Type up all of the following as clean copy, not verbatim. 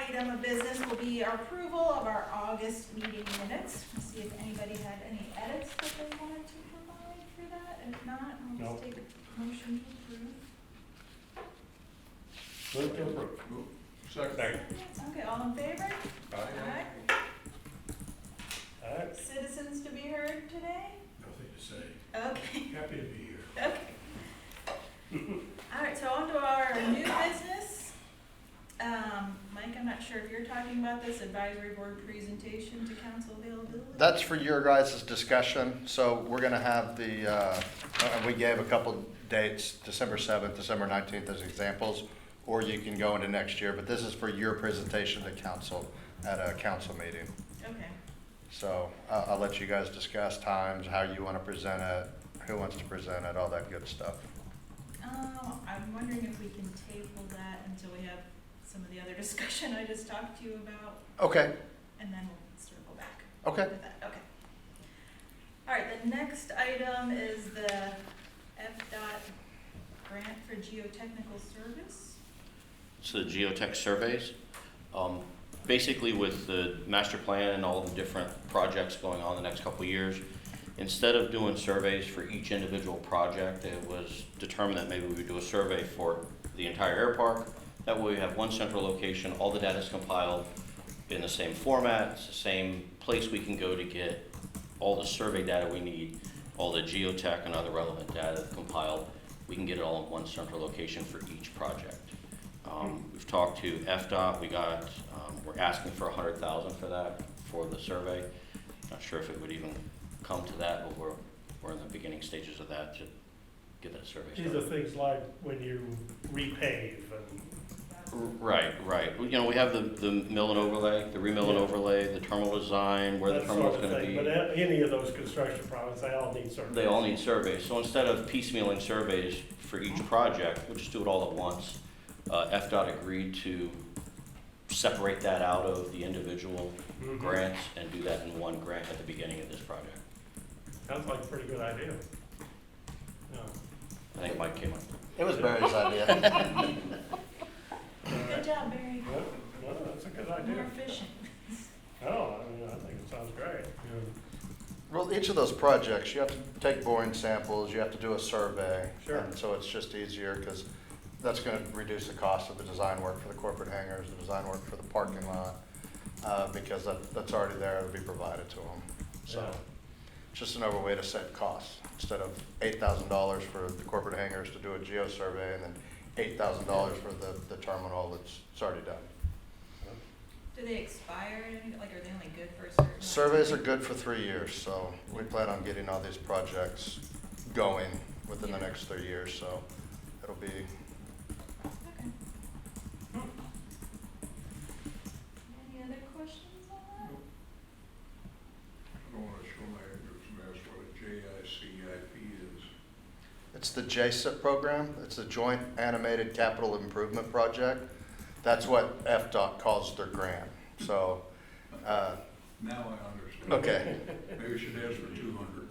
item of business will be our approval of our August meeting minutes. Let's see if anybody had any edits that they wanted to provide for that. And if not, I'll just take a motion to approve. Move to approve. Second. Okay, all in favor? Aye. All right. Citizens to be heard today? Nothing to say. Okay. Happy to be here. Okay. All right, so on to our new business. Mike, I'm not sure if you're talking about this advisory board presentation to council availability? That's for your guys' discussion. So we're gonna have the, we gave a couple dates, December 7th, December 19th as examples, or you can go into next year, but this is for your presentation to council at a council meeting. Okay. So I'll let you guys discuss times, how you wanna present it, who wants to present it, all that good stuff. I'm wondering if we can table that until we have some of the other discussion I just talked to you about, Okay, and then we'll circle back. okay. With that. Okay. All right, the next item is the FDOT grant for geotechnical service. So the geotech surveys, basically with the master plan and all the different projects going on the next couple of years, instead of doing surveys for each individual project, it was determined that maybe we would do a survey for the entire Airpark. That way we have one central location, all the data is compiled in the same format, it's the same place we can go to get all the survey data we need, all the geotech and other relevant data compiled. We can get it all in one central location for each project. We've talked to FDOT, we're asking for $100,000 for that, for the survey. Not sure if it would even come to that, but we're in the beginning stages of that to get that survey These started. are things like when you repave and. Right. You know, we have the mill and overlay, the remill and Yeah. overlay, the terminal design, where the that terminal's sort of gonna thing. be. But any of those construction projects, they all need surveys. They all need surveys. So instead of piecemealing surveys for each project, we'll just do it all at once. FDOT agreed to separate that out of the individual Mhm. grants and do that in one grant at the beginning of this project. Sounds like a pretty good idea. Yeah. I think Mike came up. It was Barry's idea. Good job, Barry. No, that's a good More idea. efficient. No, I mean, I think it sounds great. Well, each of those projects, you have to take boring samples, you have to do a survey. Sure. And so it's just easier because that's going to reduce the cost of the design work for the corporate hangars, the design work for the parking lot, because that's already there to be provided to them. So Yeah. it's just another way to set costs. Instead of $8,000 for the corporate hangars to do a geo survey and then $8,000 for the terminal, it's already done. Do they expire, like, are they only good for a certain? amount of Surveys are time? good for 3 years, so we plan on getting all these projects going within the next 3 years, so it'll be. Okay. Any other questions on that? I don't want to show my ignorance and ask what a JICIP is. It's the JSIP program. It's a Joint Animated Capital Improvement Project. That's what FDOT calls their grant. So, Now I understand. okay. Maybe we should ask for 200.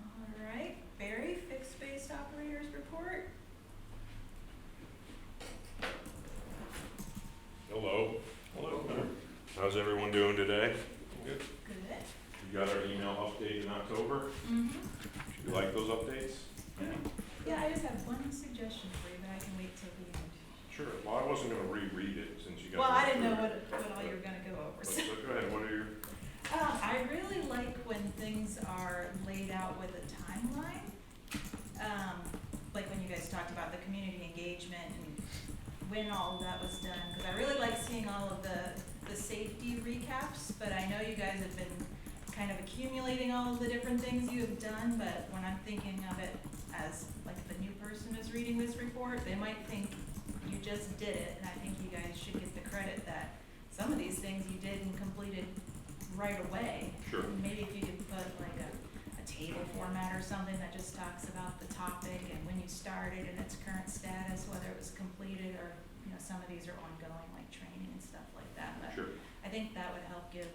All right, Barry, fixed base operators report. Hello, Hello. how's everyone doing today? Good. Good. You got our email update in October? Mm-hmm. You like those updates? Yeah, I just have one suggestion for you, but I can wait till the end. Sure, well, I wasn't gonna reread it since you guys. Well, I went didn't know through it. what all you were gonna go over, But so. go ahead, what are your, I really like when things are laid out with a timeline. Like when you guys talked about the community engagement and when all of that was done, because I really like seeing all of the safety recaps, but I know you guys have been kind of accumulating all of the different things you have done, but when I'm thinking of it as like the new person is reading this report, they might think you just did it, and I think you guys should get the credit that some of these things you did and completed right away. Sure. And maybe if you could put like a table format or something that just talks about the topic and when you started and its current status, whether it was completed or, you know, some of these are ongoing, like training and stuff like that. But sure, I think that would help give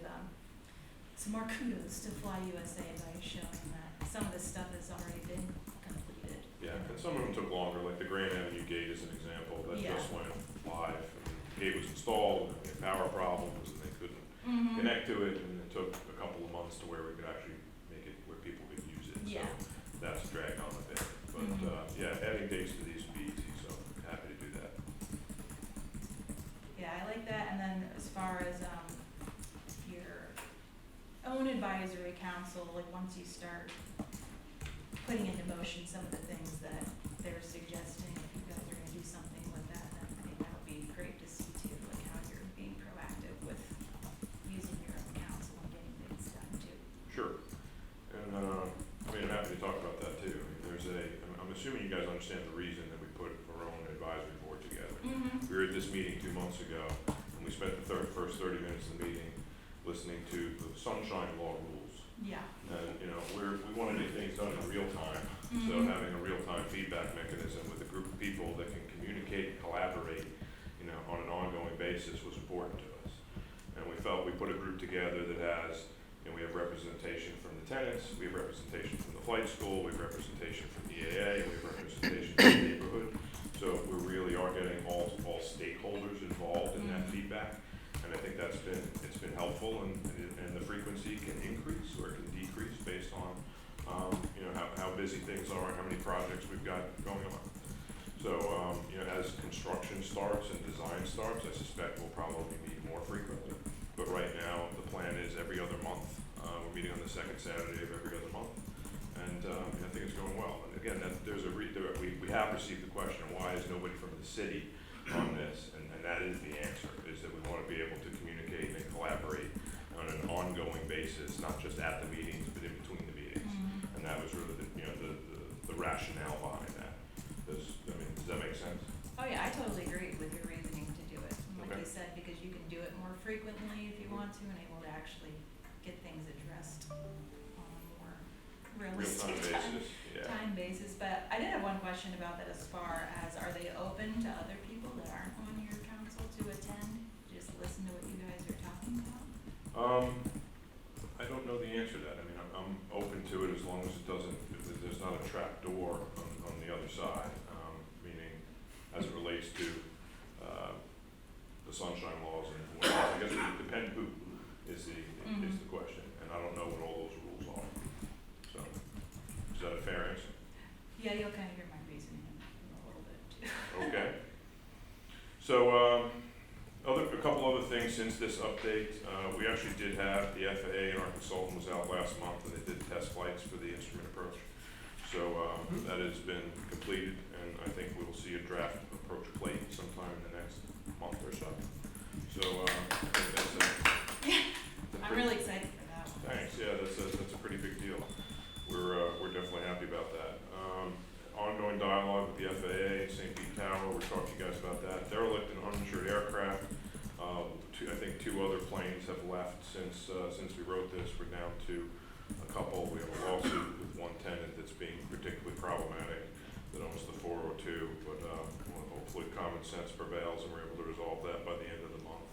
some more kudos to Fly USA by showing that some of this stuff has already been completed. Yeah, and some of them took longer, like the Grand Avenue gate is an example, that Yeah. just went live. And the gate was installed, and we had power problems, and they couldn't Mhm. connect to it, and it took a couple of months to where we could actually make it where people could use it. Yeah. So that's dragged on a bit, but, Mhm. yeah, adding dates to these would be easy, so happy to do that. Yeah, I like that, and then as far as, your own advisory council, like, once you start putting into motion some of the things that they're suggesting, if you guys are gonna do something with that, then I think that would be great to see too, like how you're being proactive with using your own council and getting things done too. Sure. And, I mean, I'm happy to talk about that too. I mean, I'm assuming you guys understand the reason that we put our own advisory board together. Mm-hmm. We were at this meeting 2 months ago, and we spent the first 30 minutes of the meeting listening to the sunshine law rules. Yeah. And, you know, we want to get things done in real time, so Mhm. having a real-time feedback mechanism with a group of people that can communicate and collaborate, you know, on an ongoing basis was important to us. And we felt we put a group together that has, you know, we have representation from the tenants, we have representation from the flight school, we have representation from EAA, we have representation from the neighborhood. So we really are getting all stakeholders involved in that Mhm. feedback. And I think it's been helpful, and the frequency can increase or it can decrease based on, you know, how busy things are and how many projects we've got going on. So, you know, as construction starts and design starts, I suspect we'll probably meet more frequently. But right now, the plan is every other month. We're meeting on the second Saturday of every other month. And, I think it's going well. And again, we have received the question, why is nobody from the city on this? And that is the answer, is that we want to be able to communicate and collaborate on an ongoing basis, not just at the meetings, but in between the meetings. Mhm. And that was really the rationale behind that. Does that make sense? Oh yeah, I totally agree with your reasoning to do it. And like Okay. you said, because you can do it more frequently if you want to and able to actually get things addressed on a more realistic Real-time basis, yeah. time basis. But I did have one question about that as far as, are they open to other people that aren't on your council to attend? Just listen to what you guys are talking about? I don't know the answer to that. I mean, I'm open to it as long as it doesn't, if there's not a trap door on the other side, meaning as it relates to, the sunshine laws and whatnot. I guess it depends who is the question, and I don't know what all those rules are. So, is that a fair answer? Yeah, you'll kind of hear my reasoning in a little bit too. Okay. So, a couple other things since this update. We actually did have the FAA, and our consultant was out last month, and they did test flights for the instrument approach. So, that has been completed, and I think we will see a draft approach plate sometime in the next month or so. So, I think that's I'm really excited for that one. Thanks, yeah, that's a pretty big deal. We're definitely happy about that. Ongoing dialogue with the FAA, St. Pete Tower, we're talking to you guys about that. Derelict and uninsured aircraft, I think 2 other planes have left since we wrote this. We're down to a couple. We have a lawsuit with one tenant that's being particularly problematic that owns the 402, but hopefully common sense prevails and we're able to resolve that by the end of the month.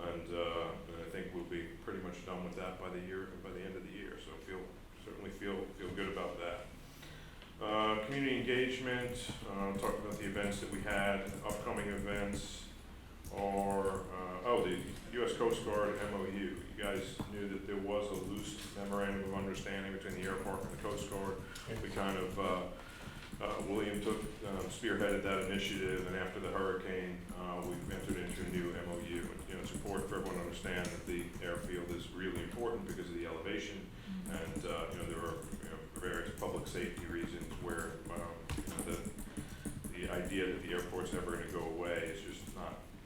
And I think we'll be pretty much done with that by the end of the year. So certainly feel good about that. Community engagement, talked about the events that we had, upcoming events, or, the U.S. Coast Guard MOU. You guys knew that there was a loose memorandum of understanding between the Airpark and the Coast Guard. We kind of, William spearheaded that initiative, and after the hurricane, we've entered into a new MOU. You know, it's important for everyone to understand that the airfield is really important because of the elevation, and you know, there are various public safety reasons where you know, the idea that the airport's never going to go away is just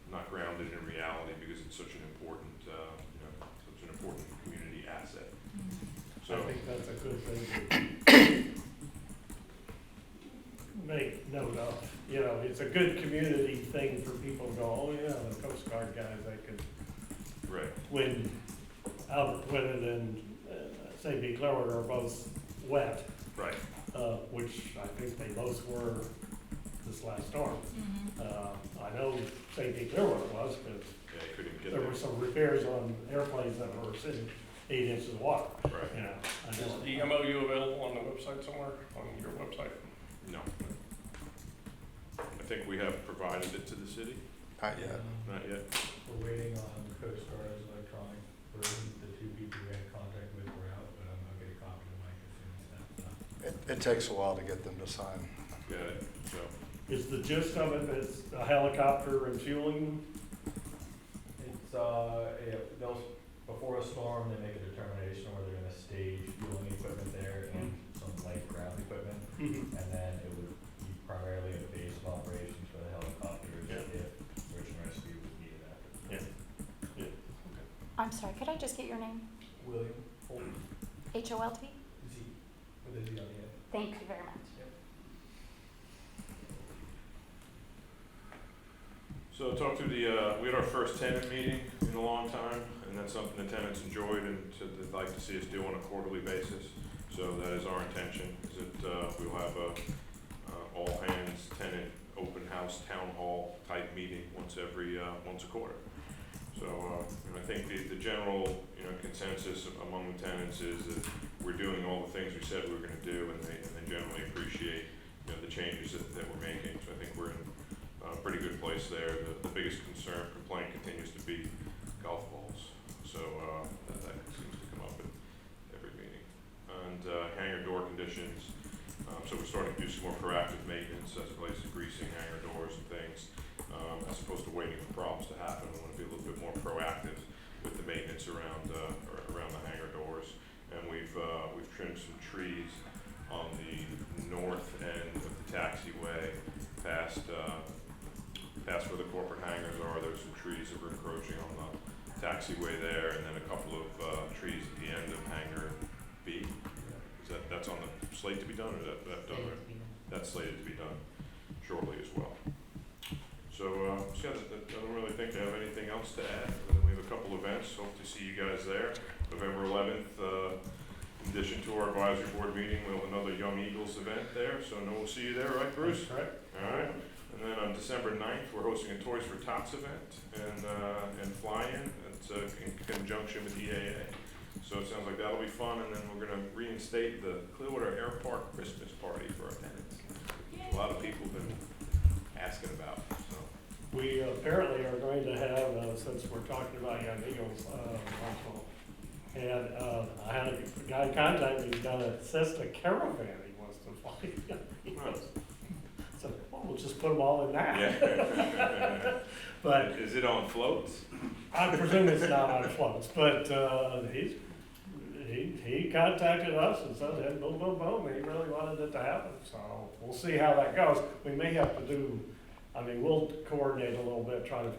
not grounded in reality because it's such an important community asset. So I think that's a good thing to make note of. You know, it's a good community thing for people to go, oh yeah, the Coast Guard guys, they could right. when Albert Whitted and St. Pete Clearwater are both wet, Right. which I think they both were this last storm. I know St. Pete Clearwater was, because Yeah, you couldn't get there there. were some repairs on airplanes that were sitting 8 inches of water. Right. You know, I Is know. the MOU available on the website somewhere, on your website? No. I think we have provided it to the city, Not yet. not yet. We're waiting on CoStar's electronic version. The two people we had contact with were out, but I'll get a copy to Mike as soon as that's done. It takes a while to get them to sign. Got it, so, Is the gist of it, it's a helicopter and fueling? It's, they'll, before a storm, they make a determination where they're gonna stage fueling equipment there and some light ground equipment. And then it would be primarily a base of operations for the helicopters Yeah. if search and rescue was needed after. Yeah. Yeah. I'm sorry, could I just get your name? William Holt, Holt? Z, with a Z on the end. Thank you very much. so talk to the, we had our first tenant meeting in a long time, and that's something the tenants enjoyed and said they'd like to see us do on a quarterly basis. So that is our intention, is that, we'll have a, all hands tenant open house town hall type meeting once a quarter. So, and I think the general, consensus among the tenants is that we're doing all the things we said we were gonna do, and they generally appreciate, the changes that we're making. So I think we're in a pretty good place there. The biggest complaint continues to be golf balls. So, that seems to come up at every meeting. And, hangar door conditions, so we're starting to do some more proactive maintenance as it relates to greasing hangar doors and things, as opposed to waiting for problems to happen. We want to be a little bit more proactive with the maintenance around the hangar doors. And we've trimmed some trees on the north end of the taxiway past where the corporate hangars are. There's some trees that were encroaching on the taxiway there, and then a couple of trees at the end of hangar B. That's on the slate to be done, or is that done? That's slated to be done shortly as well. So, yeah, I don't really think I have anything else to add. We have a couple events. Hope to see you guys there. November 11th, in addition to our advisory board meeting, we'll have another Young Eagles event there. So, we'll see you there, right, Bruce? Right. All right. And then on December 9th, we're hosting a Toys for Tots event and fly-in. It's in conjunction with EAA. So it sounds like that'll be fun, and then we're gonna reinstate the Clearwater Airpark Christmas party for our tenants. A lot of people have been asking about, so. We apparently are going to have, since we're talking about Young Eagles, and I had a guy contact me, he's got a Cessna Caravan he wants to fly Young Eagles. So, well, we'll just put them all in that. Yeah. But Is it on floats? I presume it's not on floats, but he contacted us and said, boom, boom, boom, he really wanted it to happen, so we'll see how that goes. We may have to do, we'll coordinate a little bit, try to,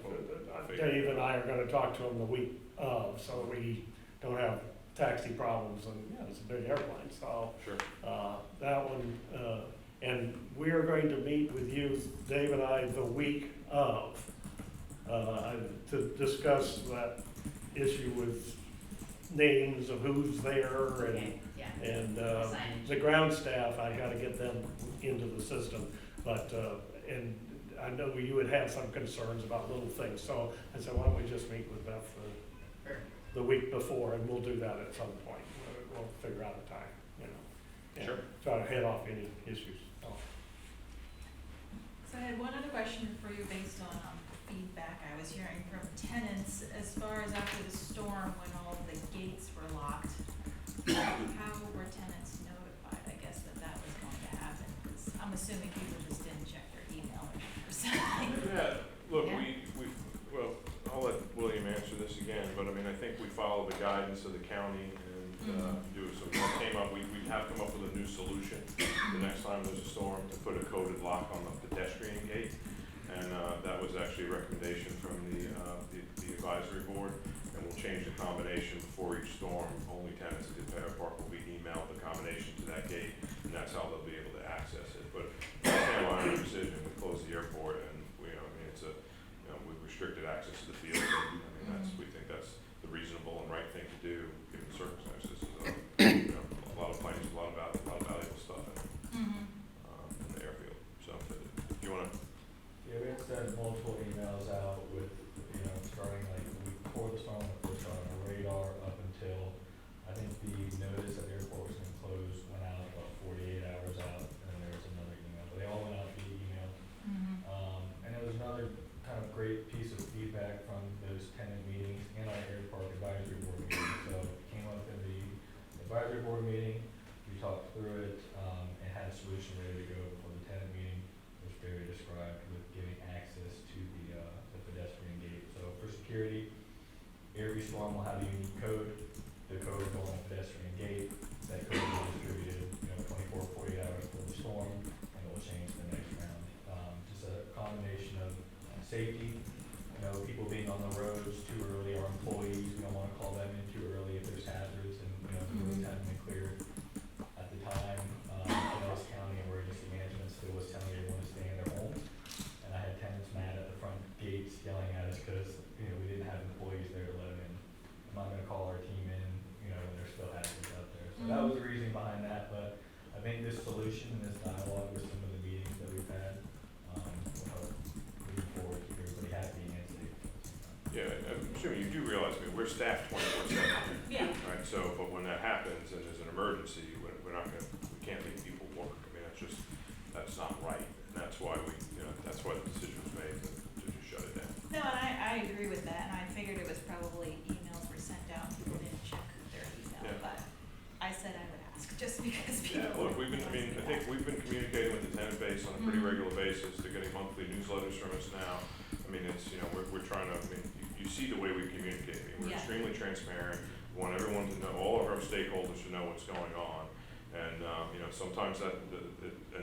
Dave and I are gonna talk to him the week of, so we don't have taxi problems, and, it's a big airplane, so. Sure. That one, and we are going to meet with you, Dave and I, the week of, to discuss that issue with names of who's there and, Okay, yeah. and, Signage. the ground staff, I gotta get them into the system. But, and I know you would have some concerns about little things, so I said, why don't we just meet with Beth the week before, and we'll do that at some point. We'll figure out a time, and Sure. try to head off any issues. So I had one other question for you based on feedback I was hearing from tenants as far as after the storm when all the gates were locked. How were tenants notified, I guess, that was going to happen? 'Cause I'm assuming people just didn't check their email or something. Yeah, look, Yeah. well, I'll let William answer this again, but I think we follow the guidance of the county and, do some, we have come up with a new solution the next time there's a storm to put a coded lock on the pedestrian gate. And, that was actually a recommendation from the advisory board, and we'll change the combination before each storm. Only tenants at the Airpark will be emailed the combination to that gate, and that's how they'll be able to access it. But it's a Carolina decision, we closed the airport, and it's we restricted access to the field. We think that's the reasonable and right thing to do, given the circumstances. A lot of planes, a lot of valuable stuff in the airfield. So, do you wanna? Yeah, we have sent multiple emails out with, starting like the week before the storm, of course, on our radar up until, I think the notice that the airport was gonna close went out about 48 hours out, and then there was another email great piece of feedback from those tenant meetings and our Airpark advisory board meeting. So it came up in the advisory board meeting, we talked through it, and had a solution ready to go for the tenant meeting, which Barry described with giving access to the pedestrian gate. So for security, every storm will have a unique code. The code will go on a pedestrian gate. That code will be distributed, 24, 48 hours before the storm, and it will change the next round. Just a combination of safety, people being on the roads too early, our employees, we don't wanna call them in too early if there's hazards, and, the roads haven't been cleared at the time. Pinellas County Emergency Management still was telling everyone to stay in their homes, and I had tenants mad at the front gates yelling at us because, we didn't have employees there to let them in. I'm not gonna call our team in, when there's still hazards out there. So that was the reason behind that, but I think this solution and this dialogue with some of the meetings that we've had, will help moving forward, keep everybody happy and safe. Yeah, I'm assuming you do realize, we're staffed 24/7. Yeah. Right, so, but when that happens and there's an emergency, we're not gonna, we can't leave people work. That's not right. And that's why that's why the decision was made to just shut it down. No, and I agree with that, and I figured it was probably emails were sent out, people didn't check their email, Yeah. but I said I would ask, just because people. Yeah, look, I think we've been communicating with the tenant base on a pretty Mhm. regular basis. They're getting monthly newsletters from us now. It's, we're trying to, you see the way we communicate. We're Yeah. extremely transparent. We want everyone to know, all of our stakeholders to know what's going on. And, sometimes an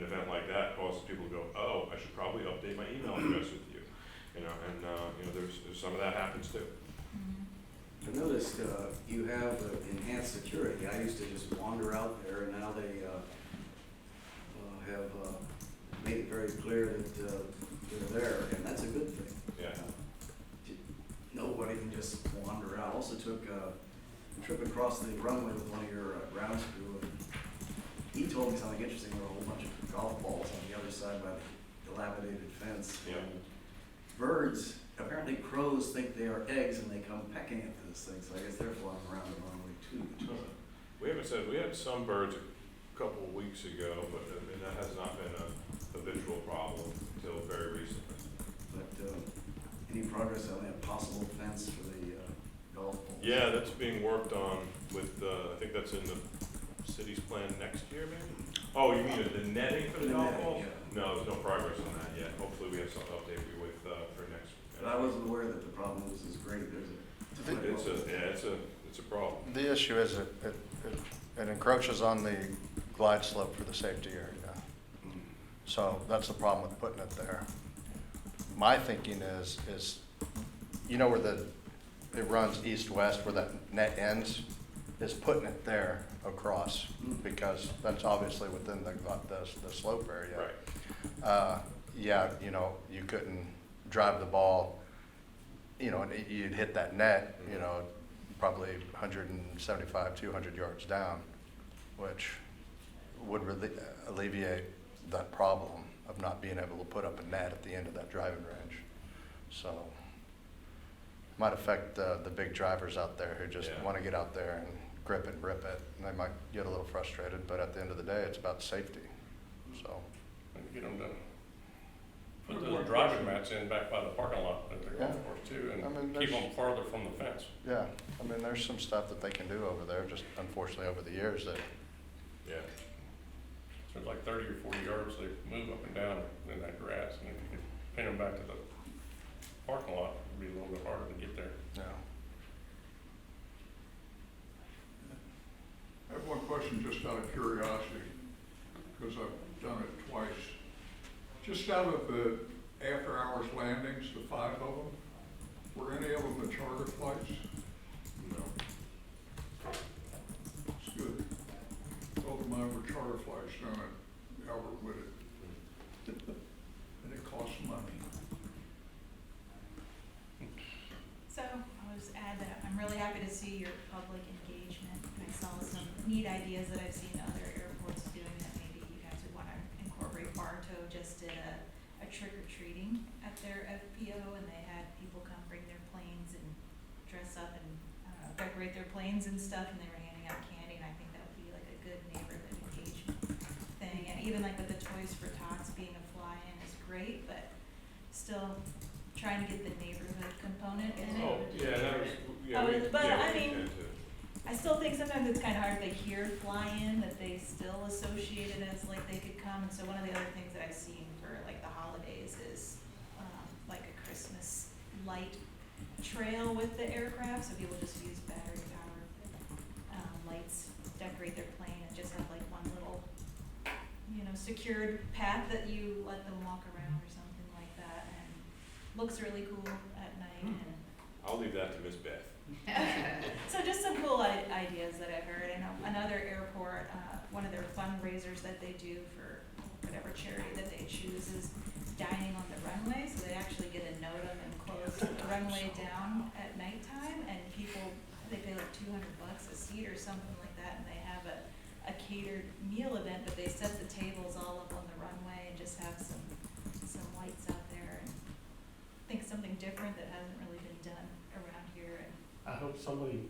event like that causes people to go, oh, I should probably update my email address with you. There's some of that happens too. Mhm. I noticed you have enhanced security. I used to just wander out there, and now they have made it very clear that they're there, and that's a good thing. Yeah. Nobody can just wander out. Also took a trip across the runway with one of your ground crew, and he told me something interesting. There were a whole bunch of golf balls on the other side by the dilapidated fence. Yeah. And birds, apparently crows think they are eggs, and they come pecking at this thing, so I guess they're flying around the runway too. We haven't said, we had some birds a couple of weeks ago, but that has not been a visual problem until very recently. But any progress on that possible fence for the golf balls? Yeah, that's being worked on with, I think that's in the city's plan next year, maybe? Oh, you mean the netting for the The golf netting, balls? yeah. No, there's no progress on that yet. Hopefully we have some update with, for next. But I wasn't aware that the problem was as great. It's a problem. The issue is it encroaches on the glide slope for the safety area. So that's the problem with putting it there. My thinking is where it runs east-west, where that net ends, is putting it there across, because that's obviously within the slope area. Right. Yeah, you couldn't drive the ball, and you'd hit that net, probably 175, 200 yards down, which would really alleviate that problem of not being able to put up a net at the end of that driving range. So, might affect the big drivers out there who just Yeah. want to get out there and grip it and rip it. And they might get a little frustrated, but at the end of the day, it's about safety. So, And get them to put those driving mats in back by the parking lot at the golf Yeah. course too, I mean, and there's- keep them farther from the fence. yeah, there's some stuff that they can do over there, just unfortunately over the years that, Yeah. So it's like 30 or 40 yards, they move up and down in that grass, and if you could pin them back to the parking lot, it'd be a little bit harder to get there. I have one question just out of curiosity, because I've done it twice. Just out of the after-hours landings, the 5 of them, were any of them the charter flights? No. It's good. Both of mine were charter flights down at Albert Whitted. And it costs money. So I'll just add that I'm really happy to see your public engagement. I saw some neat ideas that I've seen other airports doing that maybe you guys would want to incorporate. Bartow just did a trick or treating at their FPO, and they had people come bring their planes and dress up and, decorate their planes and stuff, and they were handing out candy, and I think that would be like a good neighborhood engagement thing. And even like with the Toys for Tots being a fly-in is great, but still trying to get the neighborhood component in it. Oh, yeah, that was, yeah, Oh, we, but yeah, I we mean, intend to. I still think sometimes it's kinda hard if they hear fly-in, that they still associate it as like they could come, and so one of the other things that I've seen for like the holidays is, like a Christmas light trail with the aircraft, so people just use battery powered, lights, decorate their plane, and just have like one little, secured path that you let them walk around or something like that, and looks really cool at night, and I'll leave that to Miss Beth. so just some cool ideas that I've heard. I know another airport, one of their fundraisers that they do for whatever charity that they choose is dining on the runway. So they actually get a NOTAM and close the runway down at nighttime, and people, they pay like $200 a seat or something like that, and they have a catered meal event, but they set the tables all up on the runway and just have some lights out there, and I think something different that hasn't really been done around here. And I hope somebody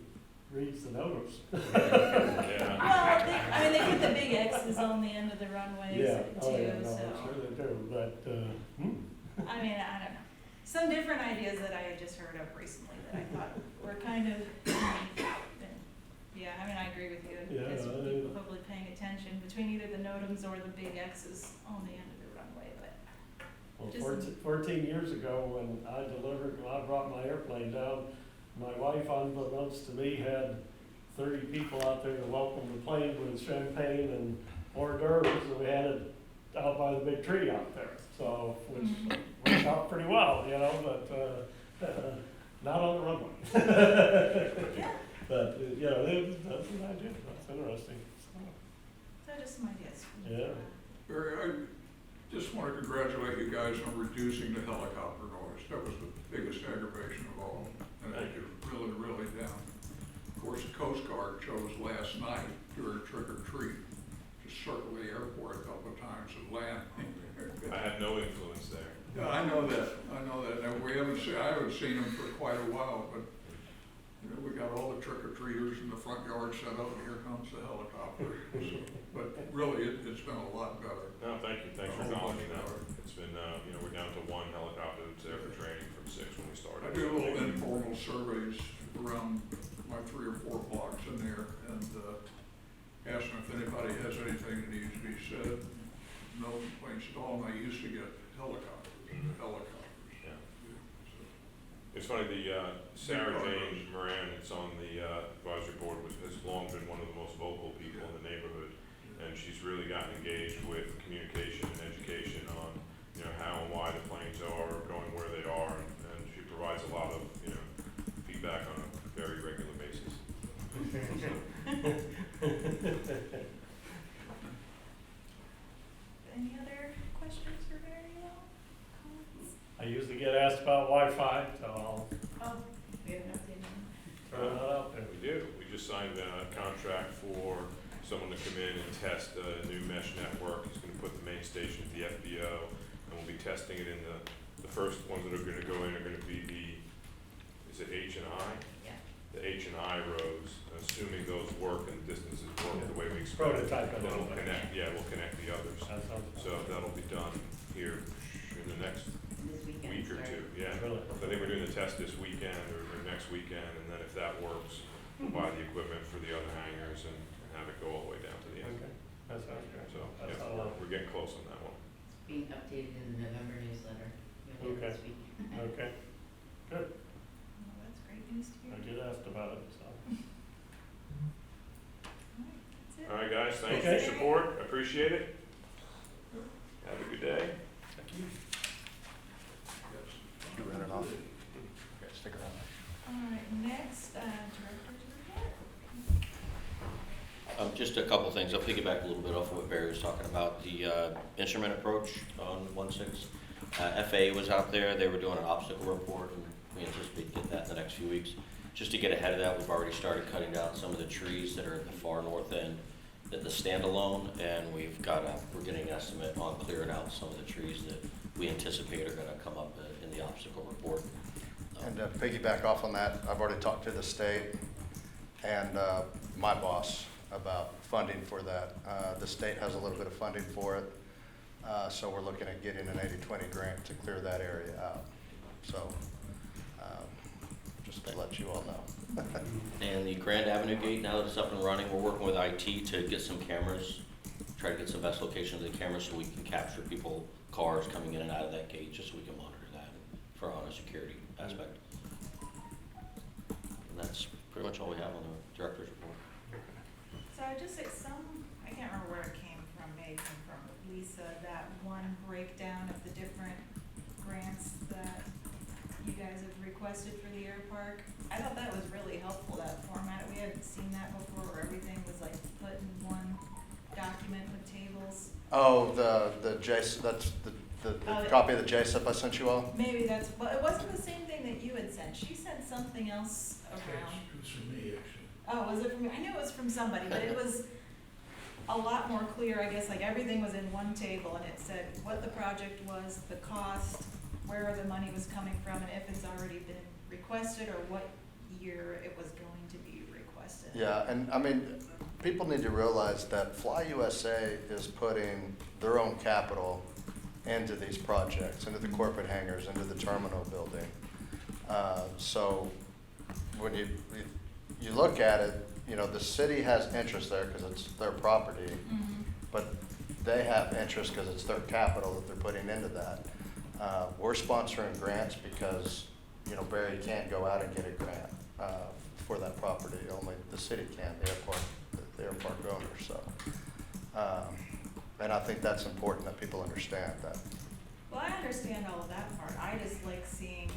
reads the notice. Yeah. well, they put the big X's on the end of the runways Yeah, too, oh yeah, no, so, I'm sure they do, but, I don't know. Some different ideas that I had just heard of recently that I thought were kind of, yeah, I agree with you. Yeah, As people hopefully paying attention between either the NOTAMs or the big X's on the end of the runway, but. well, Just- 14 years ago, when I brought my airplane down, my wife, unbeknownst to me, had 30 people out there to welcome the plane with champagne and hors d'oeuvres, and we had it out by the big tree out there, so, which worked out pretty well, but, not on the runway. Yeah, But, that's an idea, that's interesting, so just some ideas. Yeah. Barry, I just want to congratulate you guys on reducing the helicopter noise. That was the biggest aggravation of all, and I think it's really, really down. Of course, the Coast Guard chose last night during trick or treat to circle the airport a couple of times and land. I had no influence there. Yeah, I know that. Now, I haven't seen them for quite a while, but we got all the trick or treaters in the front yard set up, and here comes the helicopter. But really, it's been a lot better. No, thank you, thanks for A whole bunch acknowledging that. better. It's been, we're down to one helicopter that's there for training from 6 when we started. I do little informal surveys around my 3 or 4 blocks in there, and ask them if anybody has anything that needs to be said. No complaints at all, and I used to get helicopters. Yeah. So, It's funny, Sarah Jane Moran, it's on the advisory board, has long been one of the most vocal people in the neighborhood. And she's really gotten engaged with communication and education on, how and why the planes are going where they are. And she provides a lot of, feedback on a very regular basis. Any other questions for Barry at all? Comments? I usually get asked about Wi-Fi, so I'll Oh, we have an update on throw that out there. We do. We just signed a contract for someone to come in and test a new mesh network. He's gonna put the main station at the FBO, and we'll be testing it in the first ones that are gonna go in are gonna be is it H and I? Yeah. The H and I rows, assuming those work and distances work the way we expect. Prototype it. Then we'll connect, we'll connect the others. That sounds So that'll be done here in the next week or two, yeah. Really? So I think we're doing the test this weekend or next weekend, and then if that works, we'll buy the equipment for the other hangars and have it go all the way down to the end. Okay, that sounds good. So, That's yeah, all. we're getting close on that one. Being updated in the November newsletter. You'll Okay. hear this week. Okay, good. Well, that's great news to hear. I get asked about it, so. Alright, that's it. All right, guys, thanks for Okay. your support, I appreciate it. Have a good day. Thank you. yes. You ran it off. Okay, stick around. Alright, next, director's report. Just a couple things. I'll piggyback a little bit off of what Barry was talking about, the instrument approach on 1/6. FAA was out there, they were doing an obstacle report, and we anticipate getting that in the next few weeks. Just to get ahead of that, we've already started cutting down some of the trees that are at the far north end, at the standalone, and we're getting an estimate on clearing out some of the trees that we anticipate are gonna come up in the obstacle report. And to piggyback off on that, I've already talked to the state and my boss about funding for that. The state has a little bit of funding for it, so we're looking at getting an 80-20 grant to clear that area out. So, just to let you all know. And the Grand Avenue gate, now that it's up and running, we're working with IT to get some cameras, try to get some best locations of the cameras so we can capture people, cars coming in and out of that gate, just so we can monitor that for on a security aspect. And that's pretty much all we have on the director's report. So I just, I can't remember where it came from, maybe from Lisa, that one breakdown of the different grants that you guys have requested for the Airpark. I thought that was really helpful, that format. We hadn't seen that before, where everything was like put in one document with tables. Oh, the JSON, that's the Oh, copy of the JSON I sent you all? Maybe that's, well, it wasn't the same thing that you had sent. She sent something else around. It was from me, actually. Oh, was it from you? I knew it was from somebody, but it was a lot more clear, I guess, like everything was in one table and it said what the project was, the cost, where the money was coming from, and if it's already been requested or what year it was going to be requested. Yeah, and I mean, people need to realize that Fly USA is putting their own capital into these projects, into the corporate hangars, into the terminal building. So when you look at it, you know, the city has interest there because it's their property, but they have interest because it's their capital that they're putting into that. We're sponsoring grants because, you know, Barry can't go out and get a grant for that property. Only the city can, the Airpark owner, so. And I think that's important that people understand that. Well, I understand all of that part. I just like seeing,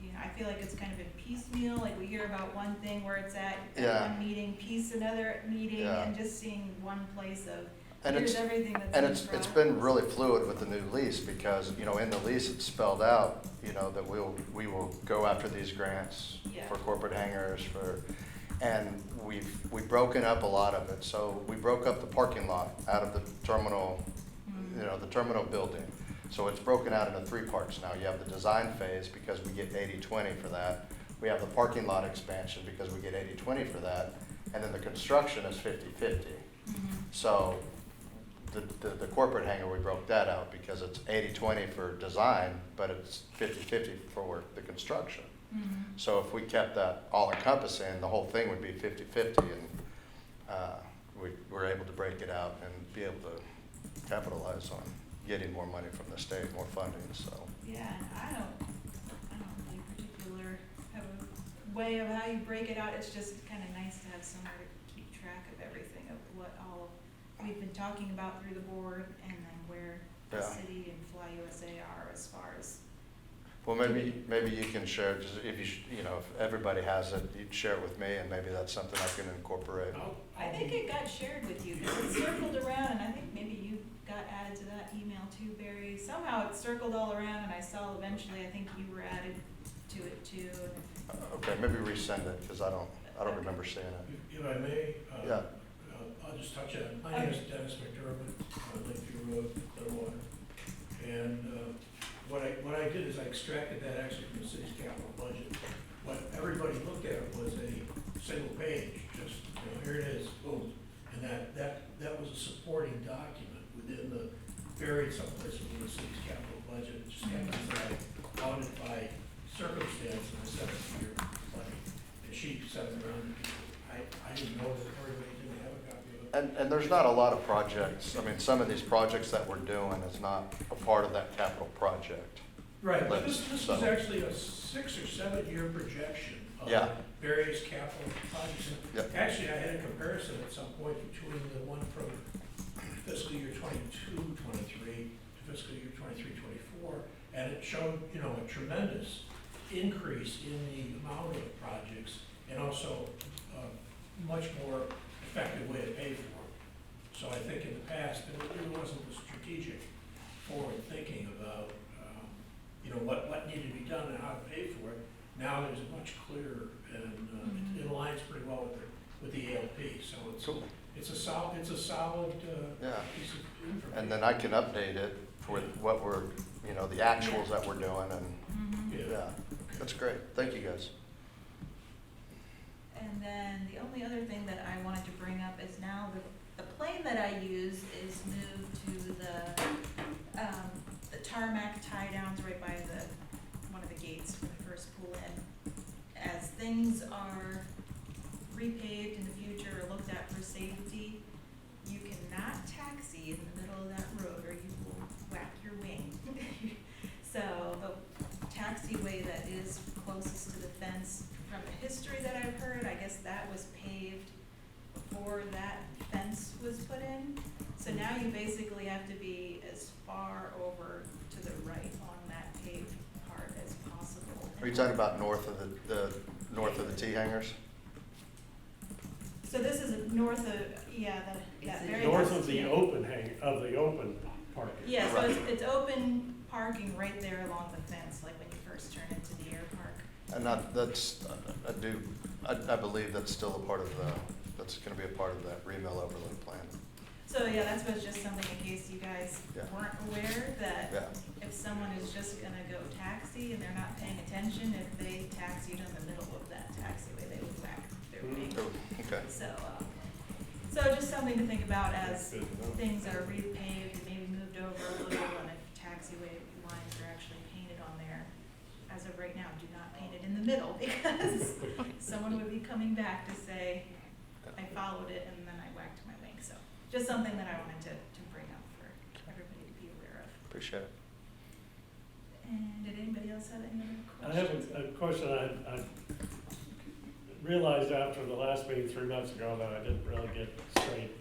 you know, I feel like it's kind of in piecemeal, like we hear about one thing where it's at Yeah. one meeting, piece another meeting, Yeah. and just seeing one place of, And here's it's- everything that's And in it's progress. been really fluid with the new lease because, you know, in the lease it's spelled out, you know, that we will go after these grants Yeah. for corporate hangars, and we've broken up a lot of it. So we broke up the parking lot out of the terminal, you know, the terminal building. So it's broken out into 3 parts now. You have the design phase because we get 80-20 for that. We have the parking lot expansion because we get 80-20 for that. And then the construction is 50-50. So the corporate hangar, we broke that out because it's 80-20 for design, but it's 50-50 for the construction. So if we kept that all encompassing, the whole thing would be 50-50, and we're able to break it out and be able to capitalize on getting more money from the state, more funding, so. Yeah, and I don't really particular have a way of how you break it out. It's just kind of nice to have somewhere to keep track of everything, of what all we've been talking about through the board, and then where the Yeah. city and Fly USA are as far as. Well, maybe you can share, just if you know, if everybody has it, you'd share it with me, and maybe that's something I can incorporate. I think it got shared with you, because it circled around, and I think maybe you got added to that email too, Barry. Somehow it circled all around, and I saw eventually, I think you were added to it too. Okay, maybe resend it, because I don't remember seeing it. If I may, Yeah. I'll just touch on it. My name is Dennis McDermott, on Lakeview Road, Clearwater. And what I did is I extracted that actually from the city's capital budget. What everybody looked at was a single page, just, you know, here it is, boom. And that was a supporting document within the, buried someplace within the city's capital budget. It just happens that I found it by circumstance in the 7th year budget. And she sent it around to people. I didn't know that everybody didn't have a copy of it. And there's not a lot of projects, I mean, some of these projects that we're doing is not a part of that capital project. Right, but Let's- this so- was actually a 6 or 7 year projection of Yeah. various capital projects. And Yep. actually, I had a comparison at some point between the one from fiscal year 22-23 to fiscal year 23-24, and it showed, you know, a tremendous increase in the amount of projects and also a much more effective way to pay for them. So I think in the past, there really wasn't the strategic forward thinking about you know, what needed to be done and how to pay for it. Now there's a much clearer, and it aligns pretty well with the ALP, so Cool. it's a solid Yeah. piece of information. And then I can update it for what we're, you know, the actuals that we're doing, and, yeah, that's great. Thank you, guys. And then the only other thing that I wanted to bring up is now the plane that I use is moved to the tarmac tie downs right by one one of the gates for the first pull in. As things are repaved in the future or looked at for safety, you cannot taxi in the middle of that road or you will whack your wing. So the taxiway that is closest to the fence, from the history that I've heard, I guess that was paved before that fence was put in. So now you basically have to be as far over to the right on that paved part as possible. Are you talking about north of the north of the T hangers? So this is north of, yeah, that It's very. North of the open parking. Yeah, so it's open parking right there along the fence, like when you first turn into the Airpark. And I believe that's still a part of that's gonna be a part of that remill overlay plan. So, yeah, that's was just something in case you guys Yeah. weren't aware that Yeah, if someone is just gonna go taxi and they're not paying attention, if they taxied in the middle of that taxiway, they would whack their wing. oh, okay. So just something to think about as Good to know. things are repaved and maybe moved over a little, and if taxiway lines are actually painted on there. As of right now, do not paint it in the middle, because someone would be coming back to say, I followed it and then I whacked my wing. So just something that I wanted to bring up for everybody to be aware of. Appreciate it. And did anybody else have any I other have questions? a question. I realized after the last meeting 3 months ago that I didn't really get straight.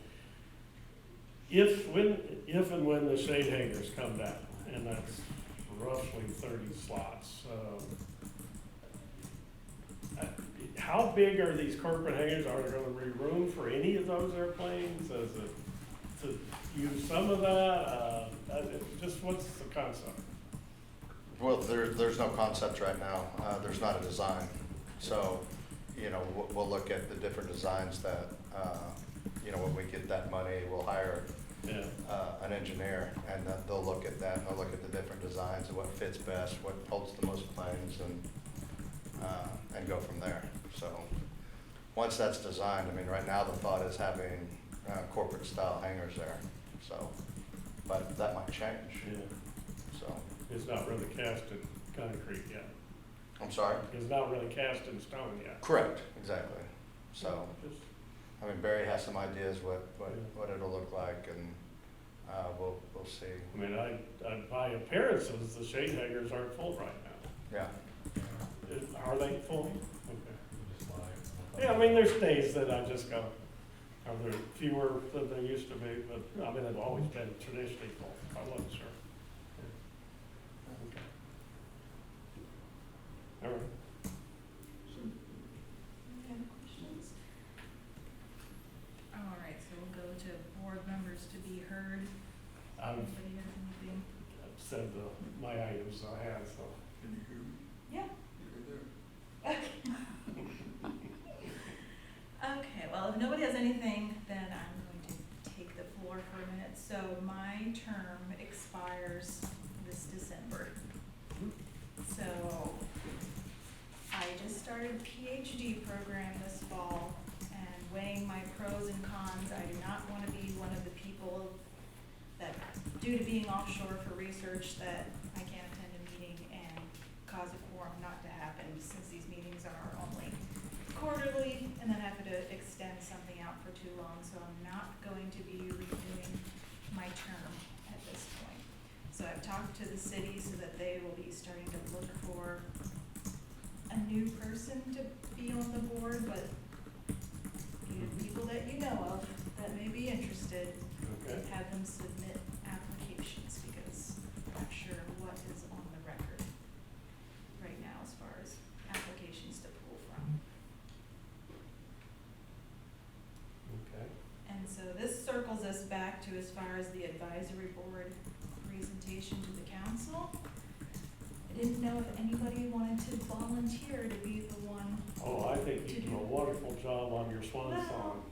If and when the shade hangers come down, and that's roughly 30 slots, how big are these corporate hangars? Are there gonna be room for any of those airplanes? Is it to use some of that? Just what's the concept? Well, there's no concept right now. There's not a design. So, we'll look at the different designs that, when we get that money, we'll hire Yeah. an engineer, and they'll look at that, and they'll look at the different designs and what fits best, what holds the most planes, and go from there. So, once that's designed, right now the thought is having corporate style hangars there, so, but that might change, Yeah. so. It's not really cast in concrete yet. I'm sorry? It's not really cast in stone yet. Correct, exactly. So, Just- Barry has some ideas what it'll look like, and we'll see. By appearances, the shade hangers aren't full right now. Yeah, Are they full? Okay. Just like- Yeah, there's days that I just go, are there fewer than there used to be? But, they've always been traditionally full. I wasn't sure. Yeah. Okay. All right. Any other questions? All right, so we'll go to board members to be heard. I've Anybody has anything? said my items I had, so. Can you hear me? Yeah. You're there. Okay, well, if nobody has anything, then I'm going to take the floor for a minute. So my term expires this December. So I just started a PhD program this fall, and weighing my pros and cons, I do not want to be one of the people that, due to being offshore for research, that I can't attend a meeting and cause a quorum not to happen, since these meetings are only quarterly, and then have to extend something out for too long. So I'm not going to be renewing my term at this point. So I've talked to the city so that they will be starting to look for a new person to be on the board, but people that you know of that may be interested, Okay. have them submit applications, because I'm not sure what is on the record right now as far as applications to pull from. Okay. And so this circles us back to as far as the advisory board presentation to the council. I didn't know if anybody wanted to volunteer to be the one. Oh, I think you do a wonderful job on your swan song.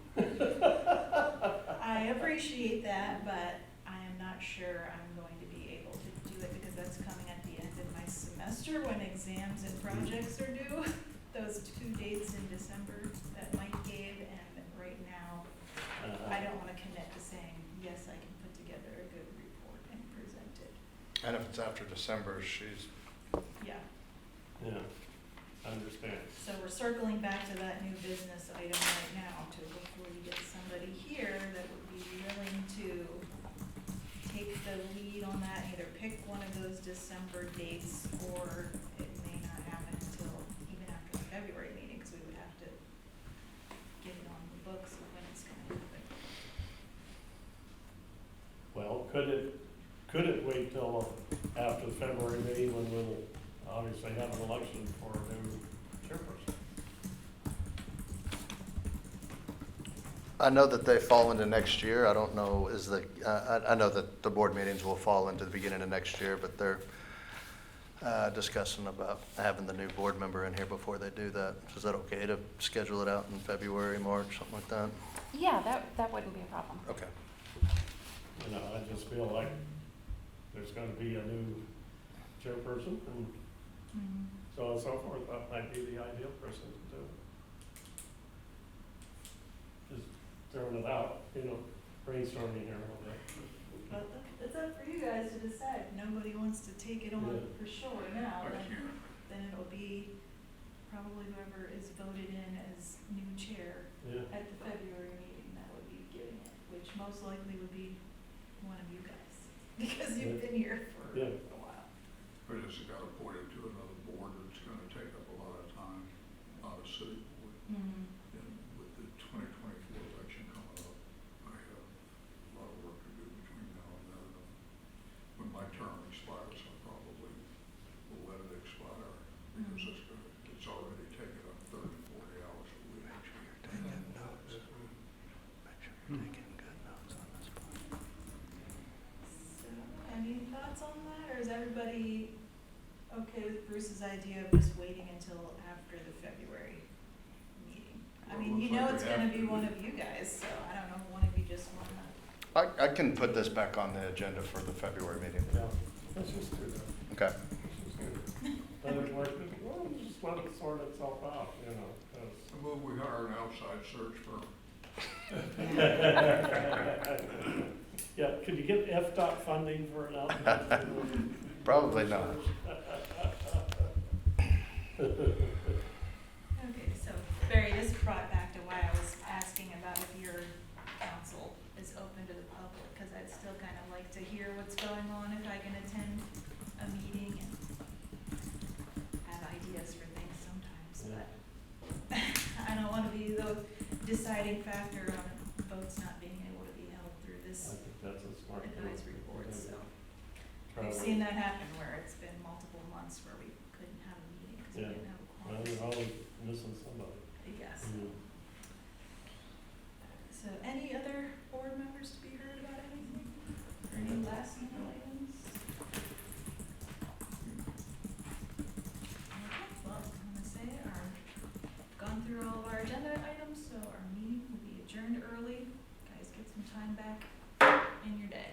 I appreciate that, but I am not sure I'm going to be able to do it, because that's coming at the end of my semester when exams and projects are due. Those 2 dates in December that Mike gave, and right now, I don't wanna commit to saying, yes, I can put together a good report and present it. and if it's after December, she's Yeah, Yeah, I understand. So we're circling back to that new business item right now to hopefully get somebody here that would be willing to take the lead on that, either pick one of those December dates, or it may not happen until even after the February meeting, because we would have to get it on the books of when it's gonna happen. Well, could it wait till after the February meeting when we'll obviously have an election for a new chairperson? I know that they fall into next year. I don't know, I know that the board meetings will fall into the beginning of next year, but they're discussing about having the new board member in here before they do that. Is that okay to schedule it out in February, March, something like that? Yeah, that wouldn't be a problem. Okay. You know, I just feel like there's gonna be a new chairperson and so on and so forth. That might be the ideal person to do it. Just throwing it out, you know, brainstorming here a little bit. But it's up for you guys to decide. If nobody wants to take it on Yeah. for sure now, I can't. then it'll be probably whoever is voted in as new chair Yeah, at the February meeting that would be giving it, which most likely would be one of you guys, because you've been here for Yeah. a while. I just got appointed to another board that's gonna take up a lot of time out of city board. And with the 2024 election coming up, I have a lot of work to do between now and then. When my term expires, I probably will let it expire because it's already taken up 30, 40 hours a week. So, any thoughts on that, or is everybody okay with Bruce's idea of just waiting until after the February meeting? I Well, mean, you looks know like it's we gonna have be to. one of you guys, so I don't know if one of you just wanna. I can put this back on the agenda for the February meeting. yeah, let's just do that. Okay. Let's just do it. Let it work, well, just let it sort itself out, you know, 'cause I move we hire an outside search firm. yeah, could you get FDOT funding for an outfit? Probably not. Okay, so Barry, this brought back to why I was asking about if your council is open to the public, because I'd still kind of like to hear what's going on if I can attend a meeting and have ideas for things sometimes, but I don't want to be the deciding factor on votes not being able to be held through I this think that's a smart. move. advisory board, so. Try We've to- seen that happen where it's been multiple months where we couldn't have a meeting because we Yeah. didn't have a Well, quorum. you're always missing somebody. Yes. Mhm. So any other board members to be heard about anything? Or any last minute items? Okay, well, I'm gonna say gone through all of our agenda items, so our meeting will be adjourned early. Guys, get some time back in your day.